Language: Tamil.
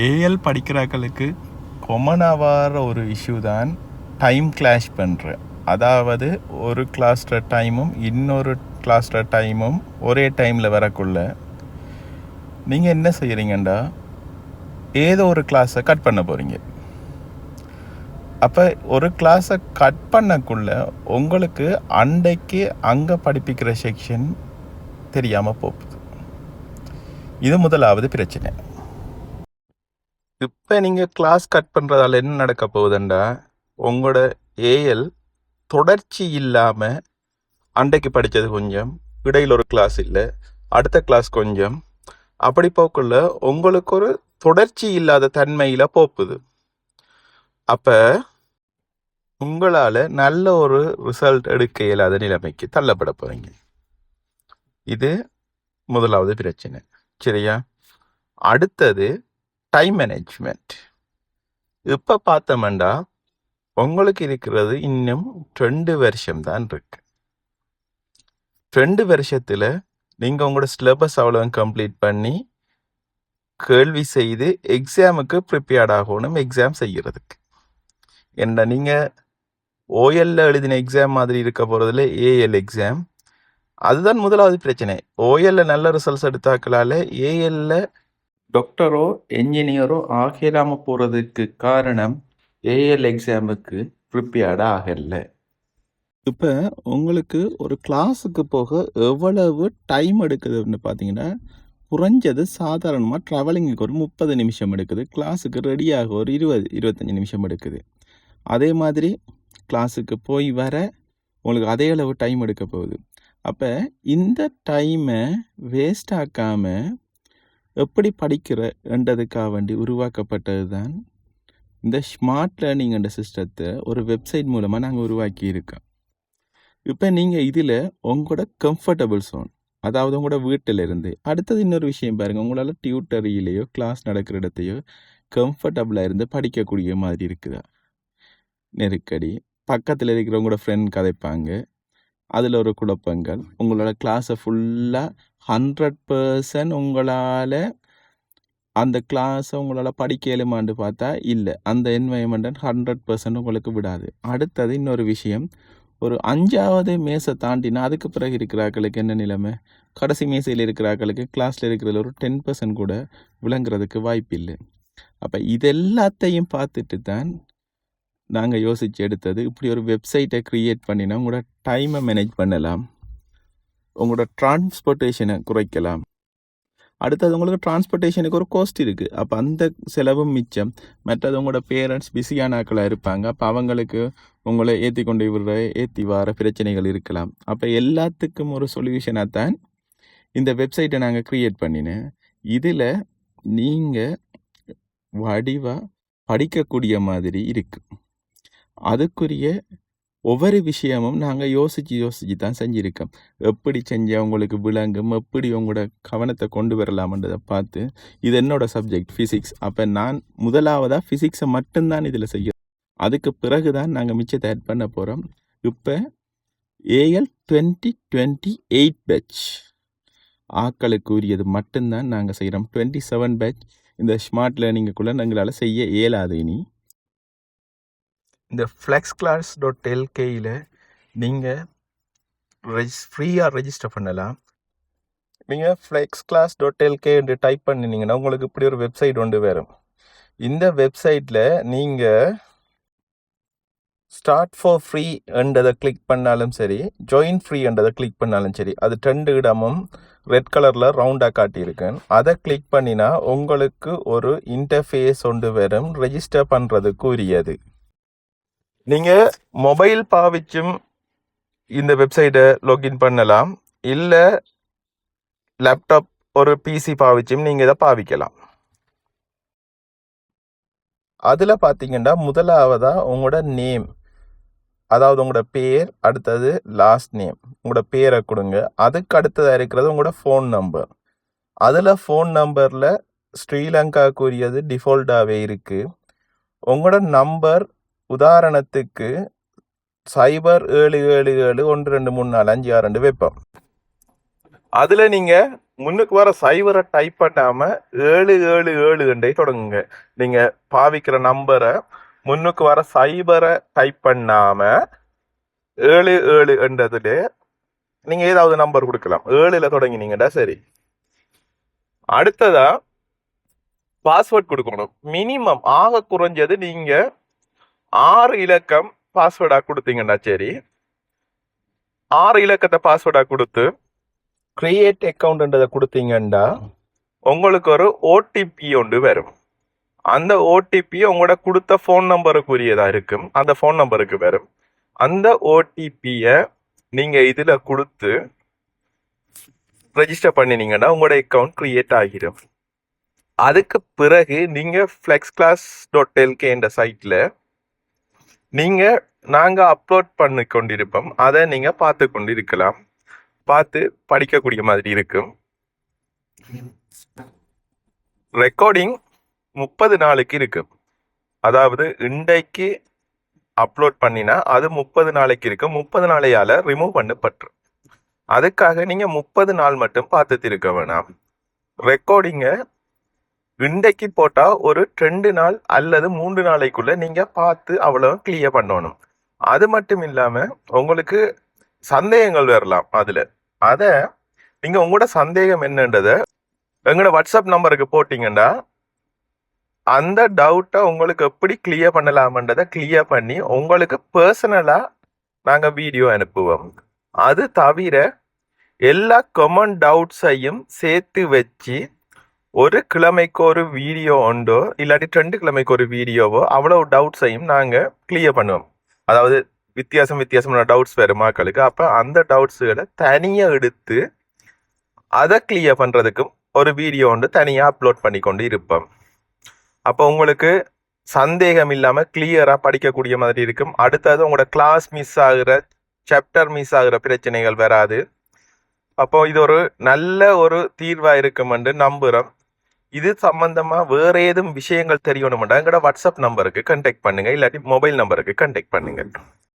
ஏஎல் படிக்கிறாக்களுக்கு கொமனாவார ஒரு இஷ்யூ தான் டைம் கிளாஷ் பண்ணுற. அதாவது ஒரு கிளாஸ்ற டைமும் இன்னொரு கிளாஸ்ற டைமும் ஒரே டைமில் வரக்குள்ள நீங்கள் என்ன செய்கிறீங்கண்டா, ஏதோ ஒரு கிளாஸை கட் பண்ண போகிறீங்க. அப்போ ஒரு கிளாஸை கட் பண்ணக்குள்ள உங்களுக்கு அன்றைக்கு அங்கே படிப்பிக்கிற செக்ஷன் தெரியாமல் போகுது. இது முதலாவது பிரச்சனை. இப்போ நீங்கள் கிளாஸ் கட் பண்ணுறதால என்ன நடக்க போகுதுண்டா, உங்களோட ஏஎல் தொடர்ச்சி இல்லாமல் அன்றைக்கு படித்தது கொஞ்சம், இடையில் ஒரு கிளாஸ் இல்லை, அடுத்த கிளாஸ் கொஞ்சம், அப்படி போக்குள்ள உங்களுக்கு ஒரு தொடர்ச்சி இல்லாத தன்மையில் போக்குது. அப்போ உங்களால் நல்ல ஒரு ரிசல்ட் எடுக்க இயலாத நிலைமைக்கு தள்ளப்பட போகிறீங்க. இது முதலாவது பிரச்சனை. சரியா? அடுத்தது டைம் மேனேஜ்மெண்ட். இப்போ பார்த்தோம்னா உங்களுக்கு இருக்கிறது இன்னும் 2 வருஷம் தான் இருக்கு. 2 வருஷத்தில் நீங்கள் உங்களோட சிலபஸ் அவ்வளோ கம்ப்ளீட் பண்ணி கேள்வி செய்து எக்ஸாமுக்கு ப்ரிப்பேர்ட் ஆகணும். எக்ஸாம் செய்கிறதுக்கு என்ன நீங்கள் ஓஎல்ல எழுதின எக்ஸாம் மாதிரி இருக்க போகிறதுல ஏஎல் எக்ஸாம். அதுதான் முதலாவது பிரச்சனை. ஓஎல்ல நல்ல ரிசல்ட்ஸ் எடுத்தாக்களால் ஏஎல்ல டாக்டரோ என்ஜினியரோ ஆகிராமல் போகிறதுக்கு காரணம் ஏஎல் எக்ஸாமுக்கு ப்ரிப்பேர்டாக ஆகலை. இப்போ உங்களுக்கு ஒரு கிளாஸுக்கு போக எவ்வளவு டைம் எடுக்குதுன்னு பார்த்தீங்கன்னா, குறைஞ்சது சாதாரணமாக ட்ராவலிங்குக்கு ஒரு 30 நிமிஷம் எடுக்குது. கிளாஸுக்கு ரெடியாக ஒரு 20-25 நிமிஷம் எடுக்குது. அதே மாதிரி கிளாஸுக்கு போய் வர உங்களுக்கு அதே அளவு டைம் எடுக்க போகுது. அப்போ இந்த டைமை வேஸ்ட் ஆக்காமல் எப்படி படிக்கிறன்றதுக்காக வேண்டி உருவாக்கப்பட்டது தான் இந்த ஸ்மார்ட் லேர்னிங் என்ற சிஸ்டத்தை ஒரு வெப்சைட் மூலமாக நாங்கள் உருவாக்கி இருக்கோம். இப்போ நீங்கள் இதில் உங்களோட கம்ஃபர்டபுள் ஜோன், அதாவது உங்களோட வீட்டில் இருந்து, அடுத்தது இன்னொரு விஷயம் பாருங்கள், உங்களால் டியூட்டரியிலையோ கிளாஸ் நடக்கிற இடத்தையோ கம்ஃபர்டபுளாக இருந்து படிக்கக்கூடிய மாதிரி இருக்குதா? நெருக்கடி, பக்கத்தில் இருக்கிறவங்களோட ஃப்ரெண்ட் கதைப்பாங்க, அதில் ஒரு குழப்பங்கள், உங்களோட கிளாஸை ஃபுல்லாக 100% உங்களால் அந்த கிளாஸை உங்களால் படிக்க இயலுமான்னு பார்த்தா இல்லை, அந்த என்வைரன்மெண்ட் 100% உங்களுக்கு விடாது. அடுத்தது இன்னொரு விஷயம், ஒரு 5வது மேசை தாண்டினா அதுக்கு பிறகு இருக்கிறாக்களுக்கு என்ன நிலைமை? கடைசி மேசையில் இருக்கிறாக்களுக்கு கிளாஸில் இருக்கிறதுல ஒரு 10% கூட விளங்குறதுக்கு வாய்ப்பு இல்லை. அப்போ இது எல்லாத்தையும் பார்த்துட்டு தான் நாங்கள் யோசித்து எடுத்தது, இப்படி ஒரு வெப்சைட்டை க்ரியேட் பண்ணினா உங்களோட டைமை மேனேஜ் பண்ணலாம், உங்களோட டிரான்ஸ்போர்ட்டேஷனை குறைக்கலாம். அடுத்தது உங்களுக்கு டிரான்ஸ்போர்ட்டேஷனுக்கு ஒரு காஸ்ட் இருக்குது. அப்போ அந்த செலவும் மிச்சம். மற்றது உங்களோட பேரண்ட்ஸ் பிஸியான ஆட்களாக இருப்பாங்க. அப்போ அவங்களுக்கு உங்களை ஏற்றி கொண்டு விடுற ஏற்றி வர பிரச்சனைகள் இருக்கலாம். அப்போ எல்லாத்துக்கும் ஒரு சொல்யூஷனாக தான் இந்த வெப்சைட்டை நாங்கள் க்ரியேட் பண்ணினேன். இதில் நீங்கள் வடிவாக படிக்கக்கூடிய மாதிரி இருக்குது. அதுக்குரிய ஒவ்வொரு விஷயமும் நாங்கள் யோசித்து தான் செஞ்சுருக்கோம். எப்படி செஞ்சால் உங்களுக்கு விளங்கும், எப்படி உங்களோட கவனத்தை கொண்டு வரலாம்ன்றதை பார்த்து, இது என்னோட சப்ஜெக்ட் ஃபிசிக்ஸ். அப்போ நான் முதலாவதாக ஃபிசிக்ஸை மட்டும்தான் இதில் செய்ய, அதுக்கு பிறகு தான் நாங்கள் மிச்சத்தை ஆட் பண்ண போகிறோம். இப்போ ஏஎல் 2028 பேட்ச் ஆக்களுக்கு உரியது மட்டும்தான் நாங்கள் செய்கிறோம். 27 பேட்ச் இந்த ஸ்மார்ட் லேர்னிங்குக்குள்ளே எங்களால் செய்ய இயலாது. இனி இந்த flexclass.lkயில் நீங்கள் ஃப்ரீயாக ரெஜிஸ்டர் பண்ணலாம். நீங்கள் flexclass.lk என்று டைப் பண்ணினீங்கன்னா உங்களுக்கு இப்படி ஒரு வெப்சைட் ஒன்று வரும். இந்த வெப்சைட்டில் நீங்கள் ஸ்டார்ட் ஃபார் ஃப்ரீ என்றதை கிளிக் பண்ணாலும் சரி, ஜாயின் ஃப்ரீ என்றதை கிளிக் பண்ணாலும் சரி, அது 2 இடமும் ரெட் கலரில் ரவுண்டாக காட்டியிருக்கேன். அதை கிளிக் பண்ணினா உங்களுக்கு ஒரு இன்டர்ஃபேஸ் ஒன்று வரும், ரெஜிஸ்டர் பண்ணுறதுக்கு உரியது. நீங்கள் மொபைல் பாவிச்சும் இந்த வெப்சைட்டை லாகின் பண்ணலாம், இல்லை லேப்டாப் ஒரு பிசி பாவிச்சும் நீங்கள் இதை பாவிக்கலாம். அதில் பார்த்தீங்கன்னா முதலாவதாக உங்களோட நேம், அதாவது உங்களோட பேர், அடுத்தது லாஸ்ட் நேம், உங்களோட பேரை கொடுங்க. அதுக்கு அடுத்ததாக இருக்கிறது உங்களோட ஃபோன் நம்பர். அதில் ஃபோன் நம்பரில் ஸ்ரீலங்காவுக்குரியது டிஃபால்ட்டாகவே இருக்குது. உங்களோட நம்பர் உதாரணத்துக்கு 0777123456 வைப்போம். அதுல நீங்க முன்னுக்கு வர சைபரை டைப் பண்ணாம 777 தொடங்குங்க. நீங்க பாவிக்கிற நம்பரை முன்னுக்கு வர சைபரை டைப் பண்ணாம 77 என்றதுல நீங்க ஏதாவது நம்பர் கொடுக்கலாம். 7ல தொடங்கினீங்கடா சரி. அடுத்ததா பாஸ்வேர்ட் கொடுக்கணும். மினிமம் ஆக குறைஞ்சது நீங்க 6 இலக்கம் பாஸ்வேர்டா கொடுத்தீங்கன்னா சரி. 6 இலக்கத்தை பாஸ்வேர்டா கொடுத்து கிரியேட் அக்கௌண்ட்ன்றதை கொடுத்தீங்கன்னா உங்களுக்கு ஒரு ஓடிபி ஒன்று வரும். அந்த ஓடிபி உங்களோட கொடுத்த ஃபோன் நம்பருக்குரியதா இருக்கும். அந்த ஃபோன் நம்பருக்கு வரும். அந்த ஓடிபியை நீங்க இதுல கொடுத்து ரெஜிஸ்டர் பண்ணினீங்கன்னா உங்களோட அக்கௌண்ட் கிரியேட் ஆகிடும். அதுக்கு பிறகு நீங்க flexclass.lk என்ற சைட்ல நீங்க நாங்க அப்லோட் பண்ணி கொண்டிருப்போம். அதை நீங்க பார்த்து கொண்டிருக்கலாம். பார்த்து படிக்கக்கூடிய மாதிரி இருக்கும். ரெக்கார்டிங் 30 நாளைக்கு இருக்கு. அதாவது இன்றைக்கு அப்லோட் பண்ணினா அது 30 நாளைக்கு இருக்கு. 30 நாளையால ரிமூவ் பண்ணப்பட்டு. அதுக்காக நீங்க 30 நாள் மட்டும் பார்த்துட்டு இருக்க வேணாம். ரெக்கார்டிங்க இன்றைக்கு போட்டா ஒரு 2 நாள் அல்லது 3 நாளைக்குள்ள நீங்க பார்த்து அவ்வளவு கிளியர் பண்ணணும். அது மட்டும் இல்லாம உங்களுக்கு சந்தேகங்கள் வரலாம். அத நீங்க உங்களோட சந்தேகம் என்னன்றத எங்களோட வாட்ஸ்அப் நம்பருக்கு போட்டீங்கன்னா அந்த டவுட்டை உங்களுக்கு எப்படி கிளியர் பண்ணலாம்ன்றதை கிளியர் பண்ணி உங்களுக்கு பர்சனலா நாங்க வீடியோ அனுப்புவோம். அது தவிர எல்லா காமன் டவுட்ஸையும் சேர்த்து வச்சு ஒரு கிழமைக்கு ஒரு வீடியோ உண்டோ இல்லாட்டி 2 கிழமைக்கு ஒரு வீடியோவோ அவ்வளவு டவுட்ஸையும் நாங்க கிளியர் பண்ணுவோம். அதாவது வித்தியாசமான டவுட்ஸ் வரும் மக்களுக்கு. அப்ப அந்த டவுட்ஸுகளை தனியா எடுத்து அதை கிளியர் பண்றதுக்கும் ஒரு வீடியோ ஒன்று தனியா அப்லோட் பண்ணி கொண்டு இருப்போம். அப்போ உங்களுக்கு சந்தேகம் இல்லாம கிளியரா படிக்கக்கூடிய மாதிரி இருக்கும். அடுத்தது உங்களோட கிளாஸ் மிஸ் ஆகுற, சாப்டர் மிஸ் ஆகுற பிரச்சனைகள் வராது. அப்போ இது ஒரு நல்ல ஒரு தீர்வா இருக்கும் என்று நம்புறோம். இது சம்பந்தமா வேற ஏதும் விஷயங்கள் தெரியணும்னா எங்களோட வாட்ஸ்அப் நம்பருக்கு கண்டெக்ட் பண்ணுங்க, இல்லாட்டி மொபைல் நம்பருக்கு கண்டெக்ட் பண்ணுங்க.